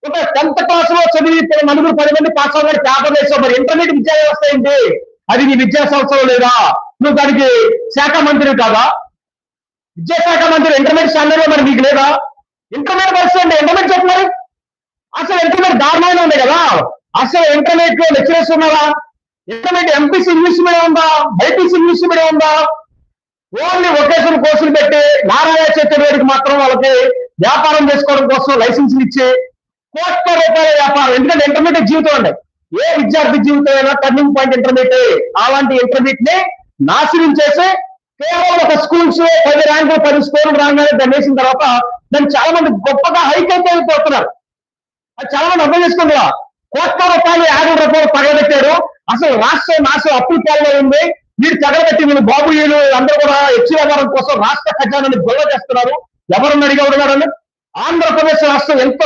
ఒక 10th class లో చదివి ఇప్పుడు నలుగురు 10 మంది పాస్ అవ్వడానికి పేపర్ వేసావు. మరి ఇంటర్మీడియట్ విద్యా వ్యవస్థ ఏంటి? అది నీ విద్యా సంవత్సరం లేదా? నువ్వు దానికి శాఖ మంత్రి కాదా? విద్యాశాఖ మంత్రి ఇంటర్మీడియట్ స్టాండర్డ్ లో మరి మీకు లేదా? ఇంటర్మీడియట్ పరిస్థితి అంటే ఇంటర్మీడియట్ చెప్పారు. అసలు ఇంటర్మీడియట్ దారుణంగా ఉంది కదా. అసలు ఇంటర్మీడియట్ లో లెక్చరర్స్ ఉన్నారా? ఇంటర్మీడియట్ ఎంపీసీ ఇంగ్లీష్ మీడియం ఉందా? బైపీసీ ఇంగ్లీష్ మీడియం ఉందా? ఓన్లీ వొకేషనల్ కోర్సులు పెట్టి నారాయణ చతుర్వేదికి మాత్రం వాళ్ళకి వ్యాపారం చేసుకోవడం కోసం లైసెన్సులు ఇచ్చి కోట్ల రూపాయల వ్యాపారం. ఎందుకంటే ఇంటర్మీడియట్ జీవితం అండి. ఏ విద్యార్థి జీవితం అయినా టర్నింగ్ పాయింట్ ఇంటర్మీడియట్. అలాంటి ఇంటర్మీడియట్ ని నాశనం చేసి కేవలం ఒక స్కూల్స్ 10 ర్యాంకులు 10 స్కోర్లు రాగానే దాన్ని వేసిన తర్వాత దాన్ని చాలా మంది గొప్పగా హైక్ అయిపోతున్నారు. అది చాలా మంది అర్థం చేసుకుంటారా? కోట్ల రూపాయలు 50 రూపాయలు తగలబెట్టాడు. అసలు రాష్ట్రం నాశనం అప్పుల పాలన ఉంది. వీడు తగలబెట్టి వీళ్ళు బాబు వీళ్ళు అందరూ కూడా హెచ్చు వ్యాపారం కోసం రాష్ట్ర ఖజానాన్ని గొడవ చేస్తున్నారు. ఎవరన్నా అడిగా ఉన్నారని ఆంధ్రప్రదేశ్ రాష్ట్రం ఎంత